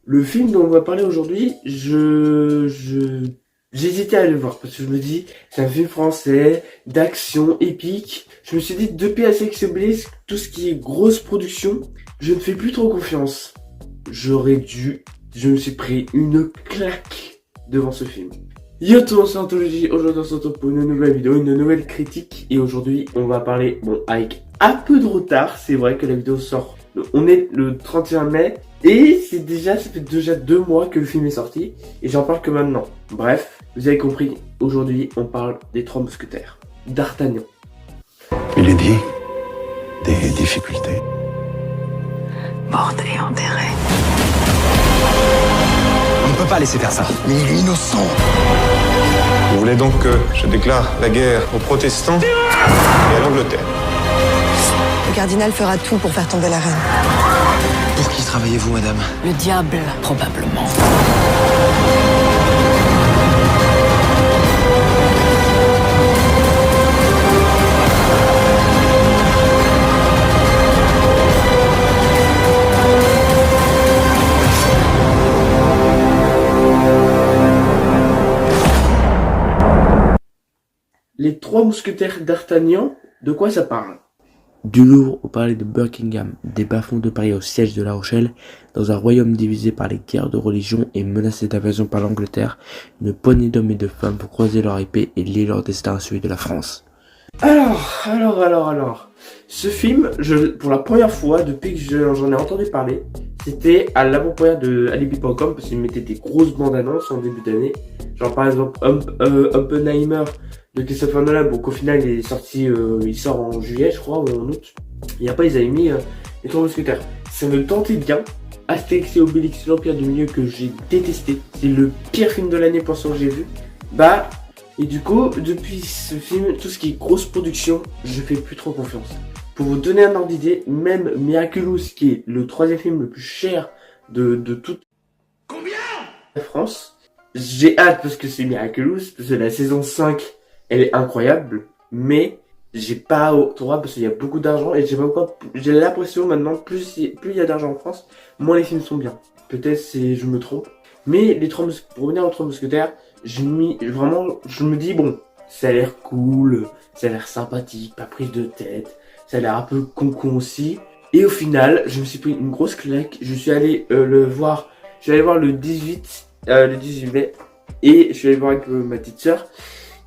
Le film dont on va parler aujourd'hui, j'hésitais à le voir parce que je me dis, c'est un film français, d'action, épique. Je me suis dit, depuis Astérix et Obélix, tout ce qui est grosse production, je ne fais plus trop confiance. Je me suis pris une claque devant ce film. Yo tout le monde, c'est Anthologie. Aujourd'hui on se retrouve pour une nouvelle vidéo, une nouvelle critique. Et aujourd'hui on va parler, bon, avec un peu de retard, c'est vrai que la vidéo sort. On est le 31 mai. Et ça fait déjà 2 mois que le film est sorti. Et j'en parle que maintenant. Bref, vous avez compris, aujourd'hui on parle des Trois Mousquetaires. D'Artagnan. Milady, des difficultés. Morte et enterrée. On ne peut pas laisser faire ça. Mais il est innocent. Vous voulez donc que je déclare la guerre aux protestants et à l'Angleterre? Le cardinal fera tout pour faire tomber la reine. Pour qui travaillez-vous, madame? Le diable, probablement. Les Trois Mousquetaires d'Artagnan, de quoi ça parle? Du Louvre au palais de Buckingham, des bas-fonds de Paris au siège de La Rochelle, dans un royaume divisé par les guerres de religion et menacé d'invasion par l'Angleterre, une poignée d'hommes et de femmes pour croiser leur épée et lier leur destin à celui de la France. Alors, ce film, pour la première fois depuis que j'en ai entendu parler, c'était à l'avant-première de Alibi.com parce qu'ils mettaient des grosses bandes annonces en début d'année. Genre par exemple Oppenheimer de Christopher Nolan, bon qu'au final il est sorti, il sort en juillet je crois ou en août. Et après ils avaient mis les Trois Mousquetaires. Ça me tentait bien. Astérix et Obélix, l'Empire du Milieu que j'ai détesté. C'est le pire film de l'année pour ce que j'ai vu. Et du coup, depuis ce film, tout ce qui est grosse production, je fais plus trop confiance. Pour vous donner un ordre d'idée, même Miraculous, qui est le troisième film le plus cher de toute la France, j'ai hâte parce que c'est Miraculous, parce que la saison 5, elle est incroyable, mais j'ai pas trop hâte parce qu'il y a beaucoup d'argent et j'ai l'impression maintenant, plus il y a d'argent en France, moins les films sont bien. Peut-être je me trompe. Mais pour revenir aux Trois Mousquetaires, je me dis bon, ça a l'air cool, ça a l'air sympathique, pas prise de tête, ça a l'air un peu con aussi. Et au final, je me suis pris une grosse claque. Je suis allé voir le 18 mai, et je suis allé voir avec ma petite sœur.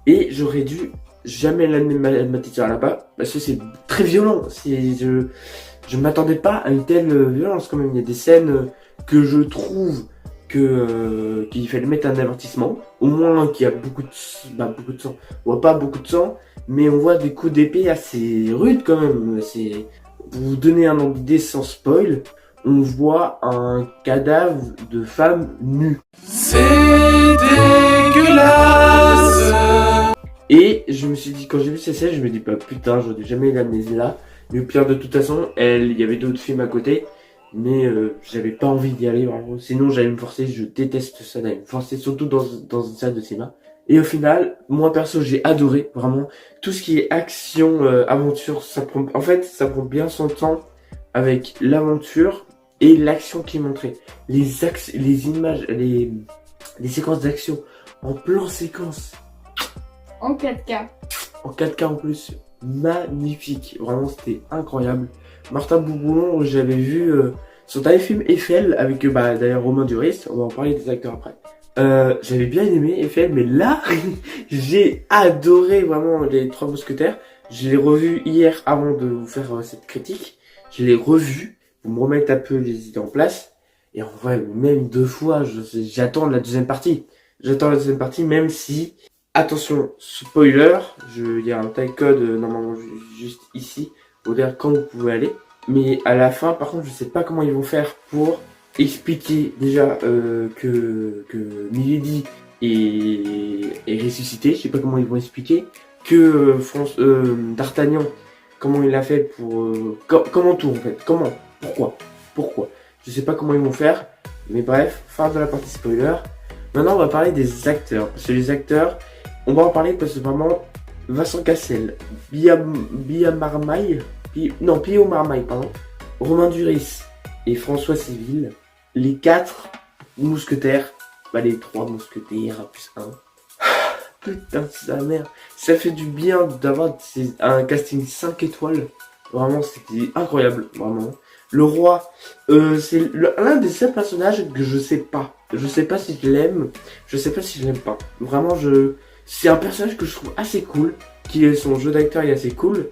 Et j'aurais dû jamais l'amener ma petite sœur là-bas parce que c'est très violent. Je m'attendais pas à une telle violence quand même. Il y a des scènes que je trouve qu'il fallait mettre un avertissement, au moins qu'il y a beaucoup de sang, on voit pas beaucoup de sang, mais on voit des coups d'épée assez rudes quand même. Pour vous donner un ordre d'idée sans spoil, on voit un cadavre de femme nue. C'est dégueulasse. Et je me suis dit, quand j'ai vu ces scènes, je me dis pas putain, j'aurais jamais l'amener là. Mais au pire de toute façon, il y avait d'autres films à côté. Mais j'avais pas envie d'y aller vraiment. Sinon j'allais me forcer, je déteste ça d'aller me forcer, surtout dans une salle de cinéma. Et au final, moi perso j'ai adoré vraiment tout ce qui est action, aventure, ça prend bien son temps avec l'aventure et l'action qui est montrée. Les images, les séquences d'action en plan séquence. En 4K. En 4K en plus, magnifique. Vraiment c'était incroyable. Martin Bouboulon, j'avais vu son dernier film Eiffel avec d'ailleurs Romain Duris, on va en parler des acteurs après. J'avais bien aimé Eiffel, mais là j'ai adoré vraiment les Trois Mousquetaires. Je l'ai revu hier avant de vous faire cette critique. Je l'ai revu pour me remettre un peu les idées en place. Et en vrai, même 2 fois, j'attends la deuxième partie. J'attends la deuxième partie, même si, attention, spoiler, il y a un time code normalement juste ici pour dire quand vous pouvez aller. Mais à la fin, par contre, je sais pas comment ils vont faire pour expliquer déjà que Milady est ressuscité. Je sais pas comment ils vont expliquer que D'Artagnan, comment il a fait pour comment tout en fait, pourquoi. Je sais pas comment ils vont faire. Mais bref, fin de la partie spoiler. Maintenant, on va parler des acteurs. Parce que les acteurs, on va en parler parce que vraiment Vincent Cassel, Pio Marmaille, Romain Duris et François Civil, les 4 mousquetaires. Bah les 3 mousquetaires plus 1. Putain, sa mère. Ça fait du bien d'avoir un casting 5 étoiles. Vraiment, c'était incroyable, vraiment. Le roi, c'est l'un des seuls personnages que je sais pas. Je sais pas si je l'aime, je sais pas si je l'aime pas. Vraiment, c'est un personnage que je trouve assez cool. Son jeu d'acteur est assez cool.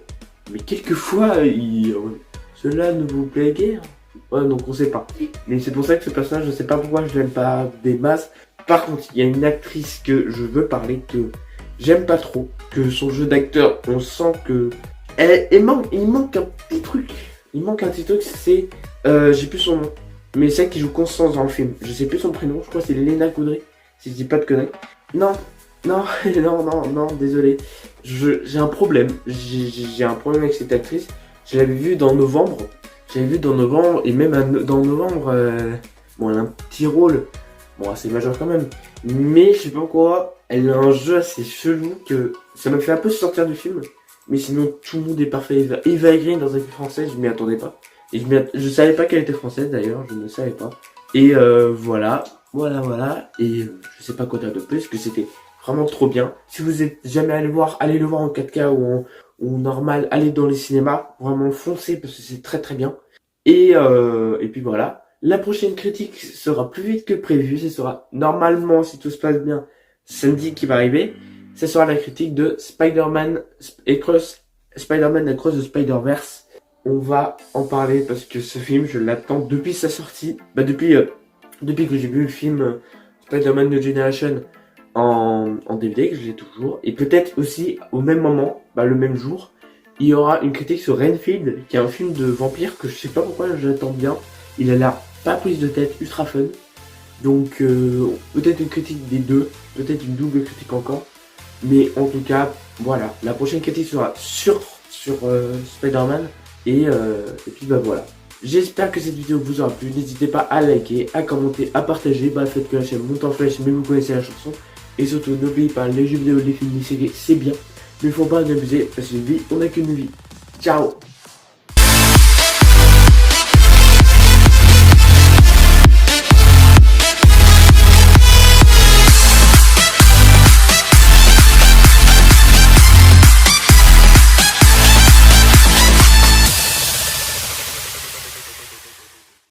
Mais quelquefois, cela ne vous plaît guère. Ouais, donc on sait pas. Mais c'est pour ça que ce personnage, je sais pas pourquoi je l'aime pas des masses. Par contre, il y a une actrice que je veux parler, que j'aime pas trop. Que son jeu d'acteur, on sent que... il manque un petit truc. Il manque un petit truc, c'est... j'ai plus son nom. Mais celle qui joue Constance dans le film. Je sais plus son prénom, je crois que c'est Léna Coudray. Si je dis pas de conneries. Non, désolé. J'ai un problème. J'ai un problème avec cette actrice. Je l'avais vue dans Novembre. Et même dans Novembre, bon, elle a un petit rôle. Bon, assez majeur quand même. Mais je sais pas pourquoi, elle a un jeu assez chelou que ça me fait un peu sortir du film. Mais sinon, tout le monde est parfait. Eva Green dans un film français, je m'y attendais pas. Et je savais pas qu'elle était française d'ailleurs, je ne savais pas. Et voilà. Et je sais pas quoi dire de plus, que c'était vraiment trop bien. Si vous êtes jamais allé voir, allez le voir en 4K ou normal, allez dans les cinémas. Vraiment foncez parce que c'est très très bien. Et puis voilà. La prochaine critique sera plus vite que prévu. Ce sera normalement, si tout se passe bien, samedi qui va arriver. Ce sera la critique de Spider-Man Across the Spider-Verse. On va en parler parce que ce film, je l'attends depuis sa sortie. Bah depuis que j'ai vu le film Spider-Man New Generation en DVD, que je l'ai toujours. Et peut-être aussi au même moment, le même jour, il y aura une critique sur Renfield, qui est un film de vampire que je sais pas pourquoi j'attends bien. Il a l'air pas prise de tête, ultra fun. Donc peut-être une critique des deux, peut-être une double critique encore. Mais en tout cas, voilà. La prochaine critique sera sur Spider-Man. Et puis voilà. J'espère que cette vidéo vous aura plu. N'hésitez pas à liker, à commenter, à partager. Faites que la chaîne monte en flèche, mais vous connaissez la chanson. Et surtout, n'oubliez pas, les jeux vidéo, les films, les séries, c'est bien. Mais il faut pas en abuser, parce qu'une vie, on n'a qu'une vie. Ciao!